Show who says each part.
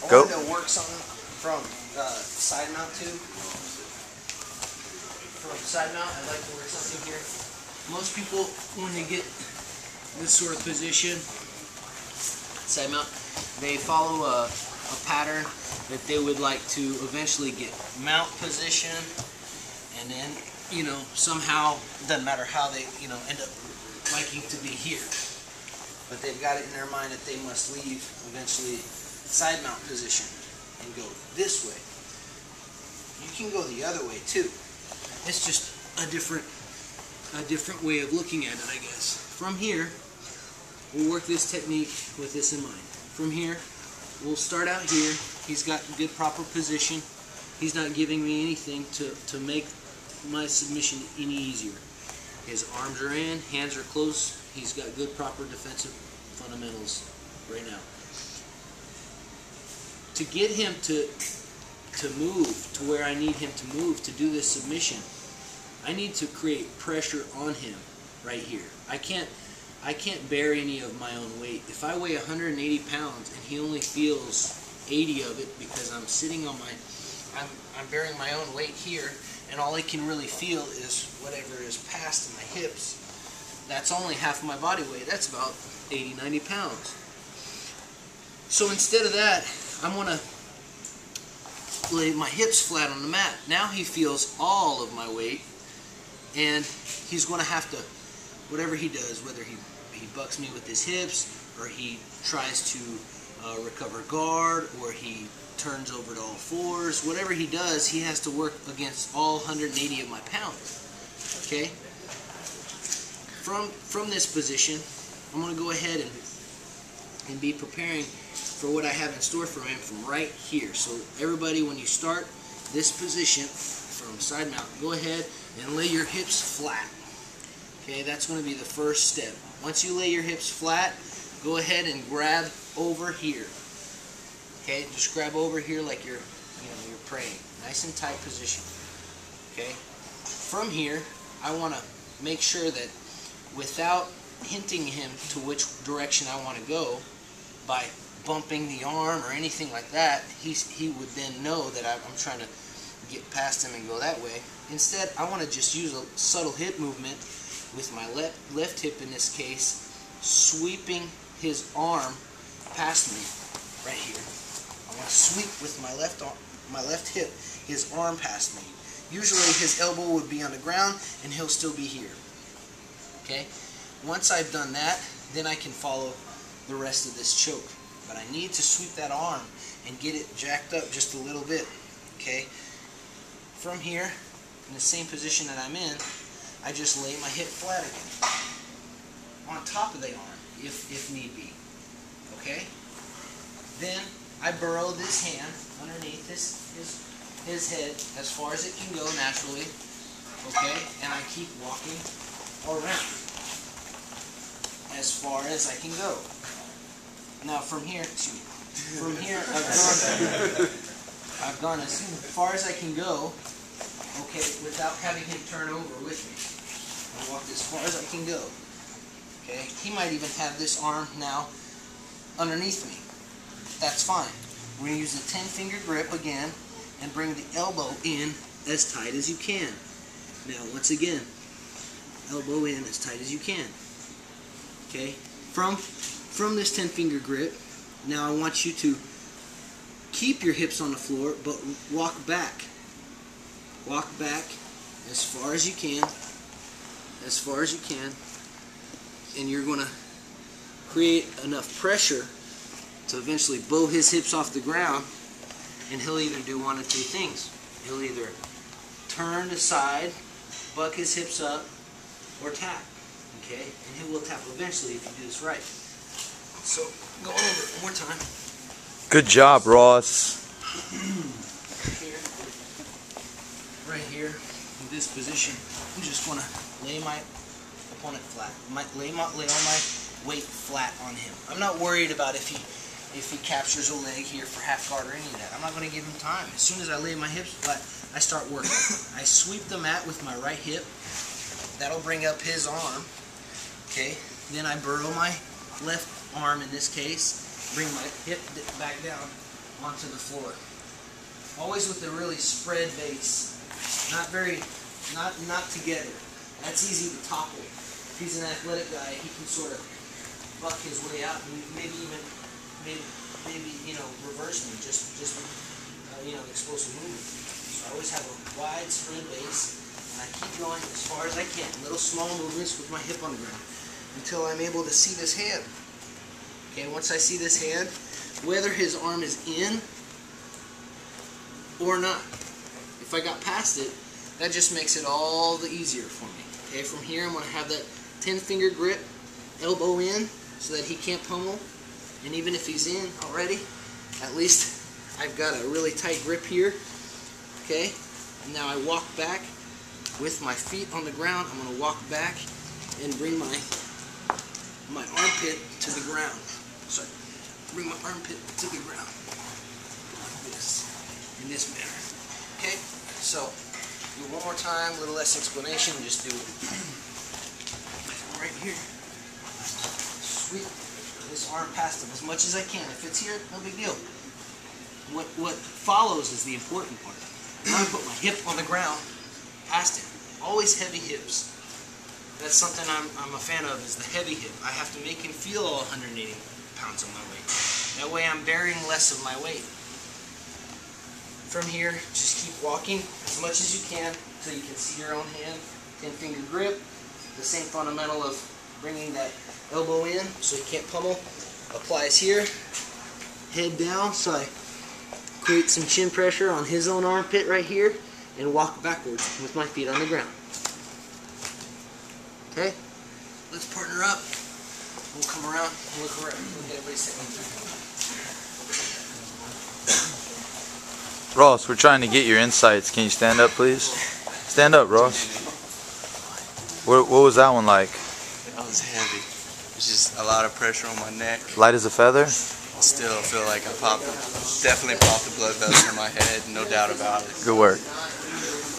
Speaker 1: Go.
Speaker 2: I wanted to work something from side mount too. From side mount, I'd like to work something here. Most people, when they get this sort of position, side mount, they follow a pattern that they would like to eventually get mount position, and then, you know, somehow, doesn't matter how they, you know, end up liking to be here. But they've got it in their mind that they must leave eventually side mount position and go this way. You can go the other way too. It's just a different way of looking at it, I guess. From here, we'll work this technique with this in mind. From here, we'll start out here. He's got good proper position. He's not giving me anything to make my submission any easier. His arms are in, hands are close. He's got good proper defensive fundamentals right now. To get him to move to where I need him to move to do this submission, I need to create pressure on him right here. I can't bear any of my own weight. If I weigh 180 pounds and he only feels 80 of it because I'm sitting on my, I'm bearing my own weight here, and all I can really feel is whatever is past my hips. That's only half of my body weight. That's about 80, 90 pounds. So instead of that, I'm going to lay my hips flat on the mat. Now he feels all of my weight, and he's going to have to, whatever he does, whether he bucks me with his hips, or he tries to recover guard, or he turns over to all fours, whatever he does, he has to work against all 180 of my pounds. Okay? From this position, I'm going to go ahead and be preparing for what I have in store for him from right here. So everybody, when you start this position from side mount, go ahead and lay your hips flat. Okay, that's going to be the first step. Once you lay your hips flat, go ahead and grab over here. Okay, just grab over here like you're praying. Nice and tight position. Okay. From here, I want to make sure that without hinting him to which direction I want to go, by bumping the arm or anything like that, he would then know that I'm trying to get past him and go that way. Instead, I want to just use a subtle hip movement with my left hip in this case, sweeping his arm past me right here. I want to sweep with my left arm, my left hip, his arm past me. Usually his elbow would be on the ground and he'll still be here. Okay? Once I've done that, then I can follow the rest of this choke. But I need to sweep that arm and get it jacked up just a little bit. Okay? From here, in the same position that I'm in, I just lay my hip flat again. On top of the arm, if need be. Okay? Then I burrow this hand underneath his head as far as it can go naturally. Okay? And I keep walking around as far as I can go. Now from here, I've gone as far as I can go, okay, without having him turn over with me. I walked as far as I can go. Okay, he might even have this arm now underneath me. That's fine. We're going to use the 10-finger grip again and bring the elbow in as tight as you can. Now, once again, elbow in as tight as you can. Okay, from this 10-finger grip, now I want you to keep your hips on the floor, but walk back. Walk back as far as you can. As far as you can. And you're going to create enough pressure to eventually blow his hips off the ground, and he'll either do one of two things. He'll either turn aside, buck his hips up, or tap. Okay? And he will tap eventually if you do this right. So, go over it one more time.
Speaker 1: Good job, Ross.
Speaker 2: Here, right here, in this position, I'm just going to lay my opponent flat. Lay all my weight flat on him. I'm not worried about if he captures a leg here for half guard or any of that. I'm not going to give him time. As soon as I lay my hips flat, I start working. I sweep the mat with my right hip. That'll bring up his arm. Okay. Then I burrow my left arm in this case, bring my hip back down onto the floor. Always with a really spread base, not together. That's easy to topple. If he's an athletic guy, he can sort of buck his way out and maybe reverse me, just explosive movement. So I always have a wide spread base, and I keep going as far as I can, little small movements with my hip on the ground until I'm able to see this hand. Okay, once I see this hand, whether his arm is in or not, if I got past it, that just makes it all the easier for me. Okay, from here I'm going to have that 10-finger grip, elbow in, so that he can't pummel. And even if he's in already, at least I've got a really tight grip here. Okay, and now I walk back with my feet on the ground. I'm going to walk back and bring my armpit to the ground. Sorry, bring my armpit to the ground like this, in this manner. Okay, so do it one more time, a little less explanation. Just do it right here. Sweep this arm past him as much as I can. If it's here, no big deal. What follows is the important part. I'm going to put my hip on the ground past him. Always heavy hips. That's something I'm a fan of, is the heavy hip. I have to make him feel all 180 pounds of my weight. That way I'm bearing less of my weight. From here, just keep walking as much as you can until you can see your own hand. 10-finger grip. The same fundamental of bringing that elbow in so he can't pummel. Applies here. Head down so I create some chin pressure on his own armpit right here, and walk backwards with my feet on the ground. Okay? Let's partner up. We'll come around and look around. Look at everybody sitting there.
Speaker 1: Ross, we're trying to get your insights. Can you stand up, please? Stand up, Ross. What was that one like?
Speaker 3: That was heavy. It's just a lot of pressure on my neck.
Speaker 1: Light as a feather?
Speaker 3: I still feel like I definitely popped the blood vessel in my head, no doubt about it.
Speaker 1: Good work.